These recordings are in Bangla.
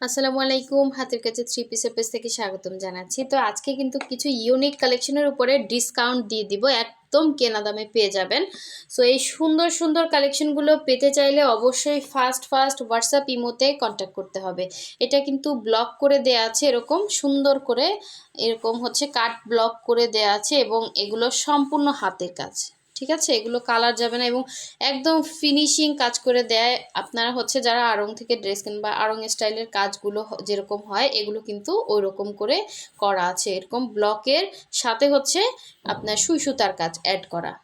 আসসালামু আলাইকুম, হাতের কাছে থ্রি পিসের পেজ থেকে স্বাগতম জানাচ্ছি। তো আজকে কিন্তু কিছু ইউনিক কালেকশনের উপরে ডিসকাউন্ট দিয়ে দিব, একদম কেনা দামে পেয়ে যাবেন। সো এই সুন্দর সুন্দর কালেকশনগুলো পেতে চাইলে অবশ্যই ফার্স্ট হোয়াটসঅ্যাপ ইমোতে কন্ট্যাক্ট করতে হবে। এটা কিন্তু ব্লক করে দেয়া আছে, এরকম সুন্দর করে এরকম হচ্ছে কাট ব্লক করে দেয়া আছে এবং এগুলো সম্পূর্ণ হাতের কাজ। ঠিক আছে, এগুলো কালার যাবে না এবং একদম ফিনিশিং কাজ করে দেয়। আপনারা হচ্ছে যারা আড়ং থেকে ড্রেস কিনবা, আড়ং স্টাইলের কাজগুলো যেরকম হয় এগুলো কিন্তু ওই রকম করে করা আছে, এরকম ব্লকের সাথে হচ্ছে আপনার সুই সুতার কাজ অ্যাড করা।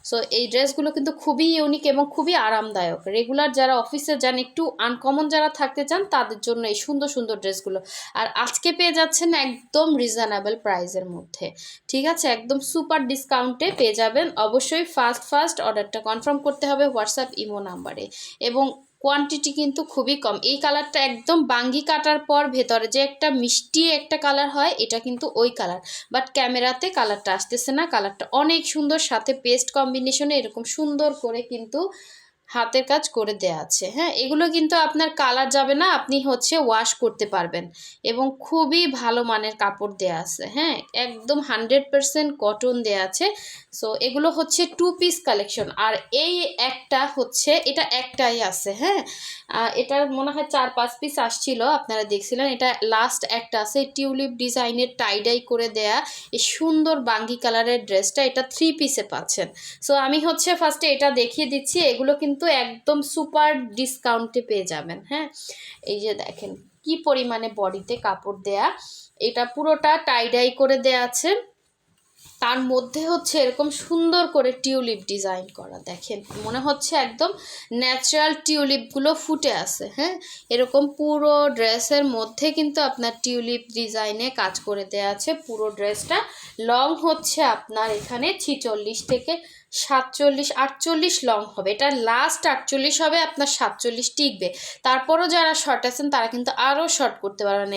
সো এই ড্রেসগুলো কিন্তু খুবই ইউনিক এবং খুবই আরামদায়ক। রেগুলার যারা অফিসে যান, একটু আনকমন যারা থাকতে চান তাদের জন্য এই সুন্দর সুন্দর ড্রেসগুলো। আর আজকে পেয়ে যাচ্ছেন একদম রিজনেবল প্রাইসের মধ্যে। ঠিক আছে, একদম সুপার ডিসকাউন্টে পেয়ে যাবেন। অবশ্যই ফার্স্ট অর্ডারটা কনফার্ম করতে হবে হোয়াটসঅ্যাপ ইমো নাম্বারে এবং কোয়ান্টিটি কিন্তু খুবই কম। এই কালারটা একদম বাঙ্গি কাটার পর ভেতরে যে একটা মিষ্টি একটা কালার হয়, এটা কিন্তু ওই কালার, বাট ক্যামেরাতে কালারটা আসতেছে না। কালারটা অনেক সুন্দর, সাথে পেস্ট কম্বিনেশনে এরকম সুন্দর করে কিন্তু হাতের কাজ করে দেয়া আছে। হ্যাঁ, এগুলো কিন্তু আপনার কালার যাবে না, আপনি হচ্ছে ওয়াশ করতে পারবেন এবং খুবই ভালো মানের কাপড় দেয়া আছে। হ্যাঁ, একদম 100% কটন দেয়া আছে। সো এগুলো হচ্ছে টু পিস কালেকশন। আর এই একটা হচ্ছে, এটা একটাই আছে। হ্যাঁ, এটার মনে হয় 4-5 পিস আসছিল, আপনারা দেখছিলেন। এটা লাস্ট একটা আছে, টিউলিপ ডিজাইনের টাইডাই করে দেয়া এই সুন্দর বাঙ্গি কালারের ড্রেসটা, এটা 3 পিসে পাচ্ছেন। সো আমি হচ্ছে ফার্স্টে এটা দেখিয়ে দিচ্ছি। এগুলো কিন্তু একদম সুপার ডিসকাউন্টে পেয়ে যাবেন। হ্যাঁ, এই যে দেখেন কি পরিমাণে বডিতে কাপড় দেয়া, এটা পুরোটা টাইডাই করে দেয়া আছে। তার মধ্যে হচ্ছে এরকম সুন্দর করে টিউলিপ ডিজাইন করা, দেখেন মনে হচ্ছে একদম ন্যাচারাল টিউলিপগুলো ফুটে আছে। হ্যাঁ, এরকম পুরো ড্রেসের মধ্যে কিন্তু আপনার টিউলিপ ডিজাইনে কাজ করে দেওয়া আছে। পুরো ড্রেসটা লং হচ্ছে আপনার এখানে 46 থেকে 47-48 লং হবে। এটা লাস্ট 48 হবে, আপনার 47 টিকবে। তারপরও যারা শর্ট আছেন তারা কিন্তু আরও শর্ট করতে পারবেন,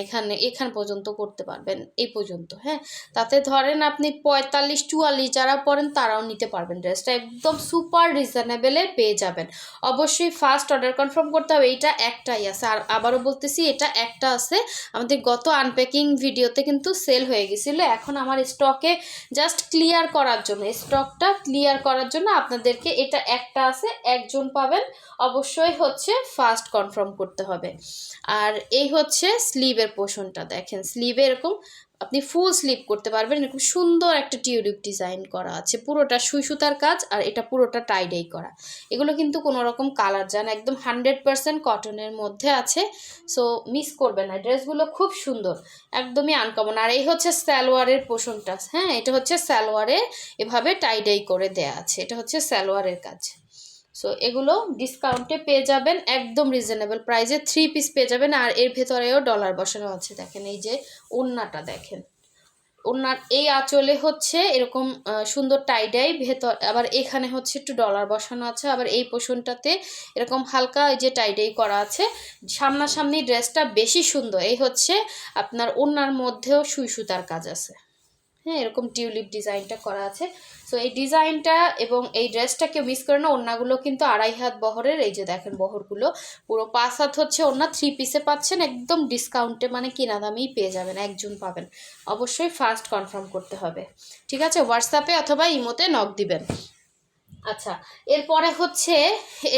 এখান পর্যন্ত করতে পারবেন, এই পর্যন্ত। হ্যাঁ, তাতে ধরেন আপনি 45-44 যারা পরেন তারাও নিতে পারবেন। ড্রেসটা একদম সুপার রিজনেবলে পেয়ে যাবেন। অবশ্যই ফার্স্ট অর্ডার কনফার্ম করতে হবে। এইটা একটাই আছে, আর আবারও বলতেছি এটা একটা আছে। আমাদের গত আনপ্যাকিং ভিডিওতে কিন্তু সেল হয়ে গেছিলো। এখন আমার স্টকে জাস্ট ক্লিয়ার করার জন্য, স্টকটা ক্লিয়ার করার জন্য আপনাদেরকে এটা একটা আছে, একজন পাবেন। অবশ্যই হচ্ছে ফার্স্ট কনফার্ম করতে হবে। আর এই হচ্ছে স্লিভের পোর্শনটা, দেখেন স্লিভে এরকম আপনি ফুল স্লিভ করতে পারবেন। এরকম সুন্দর একটা টিউলিপ ডিজাইন করা আছে, পুরোটা সুই সুতার কাজ, আর এটা পুরোটা টাইডাই করা। এগুলো কিন্তু কোনো রকম কালার যান, একদম 100% কটনের মধ্যে আছে। সো মিস করবে না, ড্রেসগুলো খুব সুন্দর, একদমই আনকমন। আর এই হচ্ছে সালোয়ারের পোর্শনটা। হ্যাঁ, এটা হচ্ছে সালোয়ারে এভাবে টাইডাই করে দেয়া আছে, এটা হচ্ছে সালোয়ারের কাজ। সো এগুলো ডিসকাউন্টে পেয়ে যাবেন, একদম রিজনেবল প্রাইসে 3 পিস পেয়ে যাবেন। আর এর ভেতরেও ডলার বসানো আছে, দেখেন এই যে ওড়নাটা দেখেন। ওড়নার এই আঁচলে হচ্ছে এরকম সুন্দর টাইডাই, ভেতর আবার এখানে হচ্ছে একটু ডলার বসানো আছে। আবার এই পোর্শনটাতে এরকম হালকা এই যে টাইডাই করা আছে। সামনাসামনি ড্রেসটা বেশি সুন্দর। এই হচ্ছে আপনার ওড়নার মধ্যেও সুই সুতার কাজ আছে। হ্যাঁ, এরকম টিউলিপ ডিজাইনটা করা আছে। সো এই ডিজাইনটা এবং এই ড্রেসটা কেউ মিস করে না। ওড়নাগুলো কিন্তু 2.5 হাত বহরের, এই যে দেখেন বহরগুলো পুরো 5 হাত হচ্ছে ওড়না। 3 পিসে পাচ্ছেন একদম ডিসকাউন্টে, মানে কিনা দামেই পেয়ে যাবেন, একজন পাবেন। অবশ্যই ফার্স্ট কনফার্ম করতে হবে। ঠিক আছে, হোয়াটসঅ্যাপে অথবা ইমোতে নক দিবেন। আচ্ছা, এরপরে হচ্ছে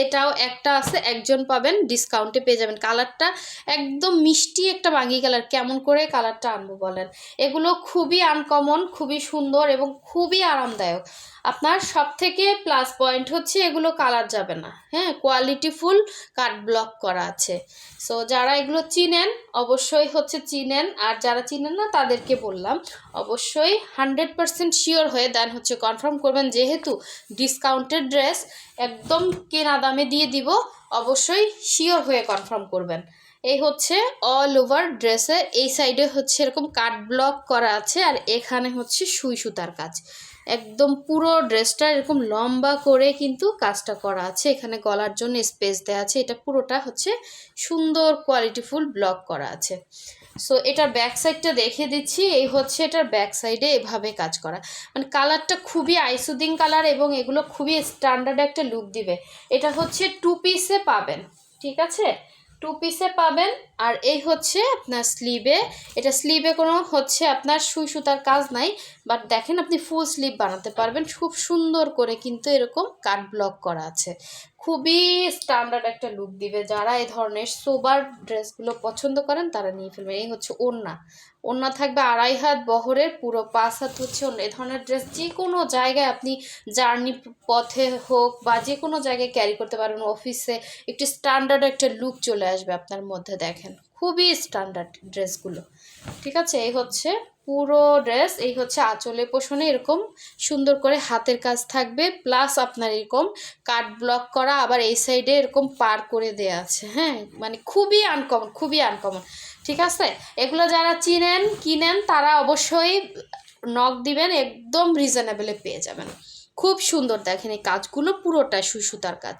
এটাও একটা আছে, একজন পাবেন, ডিসকাউন্টে পেয়ে যাবেন। কালারটা একদম মিষ্টি একটা বাঙ্গি কালার। কেমন করে কালারটা আনবো বলেন? এগুলো খুবই আনকমন, খুবই সুন্দর এবং খুবই আরামদায়ক। আপনার সব থেকে প্লাস পয়েন্ট হচ্ছে এগুলো কালার যাবে না। হ্যাঁ, কোয়ালিটিফুল কাট ব্লক করা আছে। সো যারা এগুলো চিনেন অবশ্যই হচ্ছে চিনেন, আর যারা চিনেন না তাদেরকে বললাম অবশ্যই 100% শিওর হয়ে দেন হচ্ছে কনফার্ম করবেন, যেহেতু ডিসকাউন্টেড ড্রেস একদম কেনা দামে দিয়ে দিব। অবশ্যই শিওর হয়ে কনফার্ম করবেন। এই হচ্ছে অল ওভার ড্রেসে এই সাইডে হচ্ছে এরকম কাট ব্লক করা আছে, আর এখানে হচ্ছে সুই সুতার কাজ। একদম পুরো ড্রেসটা এরকম লম্বা করে কিন্তু কাজটা করা আছে। এখানে গলার জন্য স্পেস দেওয়া আছে। এটা পুরোটা হচ্ছে সুন্দর কোয়ালিটিফুল ব্লক করা আছে। সো এটার ব্যাক সাইডটা দেখিয়ে দিচ্ছি। এই হচ্ছে এটার ব্যাক সাইডে এভাবে কাজ করা, মানে কালারটা খুবই আইসুদিং কালার এবং এগুলো খুবই স্ট্যান্ডার্ড একটা লুক দিবে। এটা হচ্ছে 2 পিসে পাবেন। ঠিক আছে, 2 পিসে পাবেন। আর এই হচ্ছে আপনার স্লিভে, এটা স্লিভে কোনো হচ্ছে আপনার সুই সুতার কাজ নাই, বাট দেখেন আপনি ফুল স্লিভ বানাতে পারবেন খুব সুন্দর করে, কিন্তু এরকম কাট ব্লক করা আছে, খুবই স্ট্যান্ডার্ড একটা লুক দিবে। যারা এই ধরনের সোবার ড্রেসগুলো পছন্দ করেন তারা নিয়ে ফেলবেন। এই হচ্ছে ওড়না, ওড়না থাকবে 2.5 হাত বহরের, পুরো 5 হাত হচ্ছে ওড়না। এই ধরনের ড্রেস যে কোনো জায়গায় আপনি জার্নি পথে হোক বা যে কোনো জায়গায় ক্যারি করতে পারবেন, অফিসে একটু স্ট্যান্ডার্ড একটা লুক চলে আসবে আপনার মধ্যে। দেখেন খুবই স্ট্যান্ডার্ড ড্রেসগুলো, ঠিক আছে। এই হচ্ছে পুরো ড্রেস, এই হচ্ছে আঁচলে পোষণে এরকম সুন্দর করে হাতের কাজ থাকবে, প্লাস আপনার এরকম কাট ব্লক করা, আবার এই সাইডে এরকম পার করে দেয়া আছে। হ্যাঁ, মানে খুবই আনকমন, খুবই আনকমন, ঠিক আছে। এগুলো যারা কিনেন তারা অবশ্যই নক দিবেন, একদম রিজনেবলে পেয়ে যাবেন। খুব সুন্দর, দেখেন এই কাজগুলো পুরোটা সুই সুতার কাজ,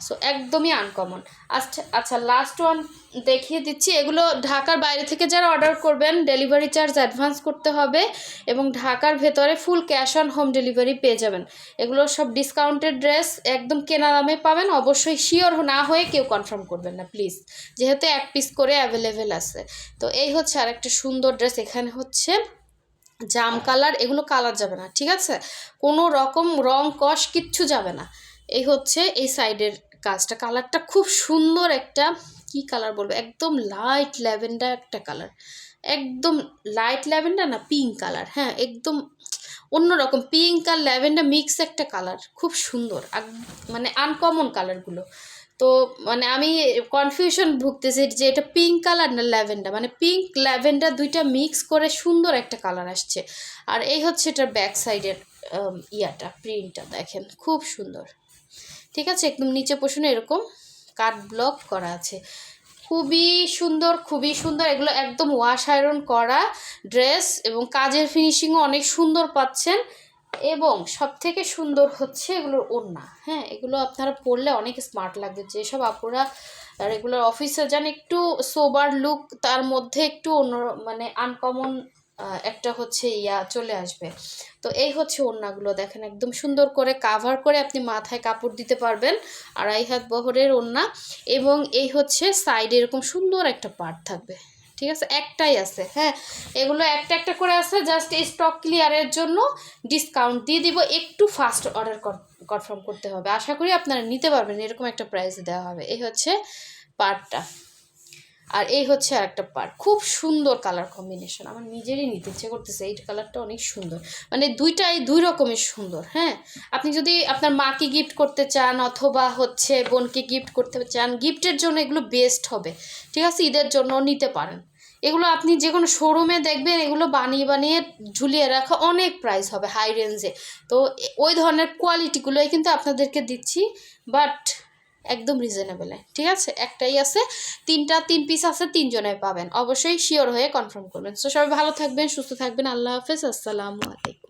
সো একদমই আনকমন। আচ্ছা আচ্ছা, লাস্ট ওয়ান দেখিয়ে দিচ্ছি। এগুলো ঢাকার বাইরে থেকে যারা অর্ডার করবেন ডেলিভারি চার্জ অ্যাডভান্স করতে হবে, এবং ঢাকার ভেতরে full cash on home delivery পেয়ে যাবেন। এগুলো সব ডিসকাউন্টেড ড্রেস, একদম কেনা দামে পাবেন। অবশ্যই শিওর না হয়ে কেউ কনফার্ম করবেন না প্লিজ, যেহেতু 1 পিস করে অ্যাভেলেবেল আছে। তো এই হচ্ছে আরেকটা সুন্দর ড্রেস, এখানে হচ্ছে জাম কালার, এগুলো কালার যাবে না, ঠিক আছে, কোনো রকম রং কষ কিচ্ছু যাবে না। এই হচ্ছে এই সাইডের কাজটা, কালারটা খুব সুন্দর একটা, কি কালার বলবো, একদম লাইট ল্যাভেন্ডার একটা কালার, একদম লাইট ল্যাভেন্ডার না, পিঙ্ক কালার, হ্যাঁ একদম অন্যরকম পিঙ্ক আর ল্যাভেন্ডার মিক্স একটা কালার, খুব সুন্দর, মানে আনকমন কালারগুলো। তো মানে আমি কনফিউশন ভুগতেছি যে এটা পিঙ্ক কালার না ল্যাভেন্ডার, মানে পিঙ্ক ল্যাভেন্ডার দুইটা মিক্স করে সুন্দর একটা কালার আসছে। আর এই হচ্ছে এটার ব্যাক সাইডের প্রিন্টটা দেখেন খুব সুন্দর, ঠিক আছে। একদম নিচে পোষণে এরকম কাট ব্লক করা আছে, খুবই সুন্দর, খুবই সুন্দর। এগুলো একদম ওয়াশ আয়রন করা ড্রেস, এবং কাজের ফিনিশিংও অনেক সুন্দর পাচ্ছেন। এবং সবথেকে সুন্দর হচ্ছে এগুলোর ওড়না। হ্যাঁ, এগুলো আপনারা পরলে অনেক স্মার্ট লাগবে। যেসব আপুরা রেগুলার অফিসে যান, একটু সোবার লুক, তার মধ্যে একটু অন্য মানে আনকমন একটা হচ্ছে চলে আসবে। তো এই হচ্ছে ওড়নাগুলো, দেখেন একদম সুন্দর করে কাভার করে আপনি মাথায় কাপড় দিতে পারবেন। 2.5 হাত বহরের ওড়না, এবং এই হচ্ছে সাইডে এরকম সুন্দর একটা পার্ট থাকবে, ঠিক আছে। একটাই আছে, হ্যাঁ এগুলো একটা একটা করে আছে, জাস্ট এই স্টক ক্লিয়ারের জন্য ডিসকাউন্ট দিয়ে দিব। একটু ফাস্ট অর্ডার কনফার্ম করতে হবে, আশা করি আপনারা নিতে পারবেন, এরকম একটা প্রাইসে দেওয়া হবে। এই হচ্ছে পার্টটা, আর এই হচ্ছে আর একটা পার্ট, খুব সুন্দর কালার কম্বিনেশন, আমার নিজেরই নিতে ইচ্ছে করতেছে। এই কালারটা অনেক সুন্দর, মানে দুইটাই দুই রকমের সুন্দর। হ্যাঁ, আপনি যদি আপনার মাকে গিফট করতে চান অথবা হচ্ছে বোনকে গিফট করতে চান, গিফটের জন্য এগুলো বেস্ট হবে, ঠিক আছে। ঈদের জন্য নিতে পারেন। এগুলো আপনি যে কোনো শোরুমে দেখবেন, এগুলো বানিয়ে বানিয়ে ঝুলিয়ে রাখা অনেক প্রাইস হবে হাই রেঞ্জে। তো ওই ধরনের কোয়ালিটিগুলোই কিন্তু আপনাদেরকে দিচ্ছি, বাট একদম রিজনেবলে, ঠিক আছে। একটাই আছে, 3 পিস আছে, 3 জনে পাবেন। অবশ্যই শিওর হয়ে কনফার্ম করবেন। তো সবাই ভালো থাকবেন, সুস্থ থাকবেন, আল্লাহ হাফেজ, আসসালামু আলাইকুম।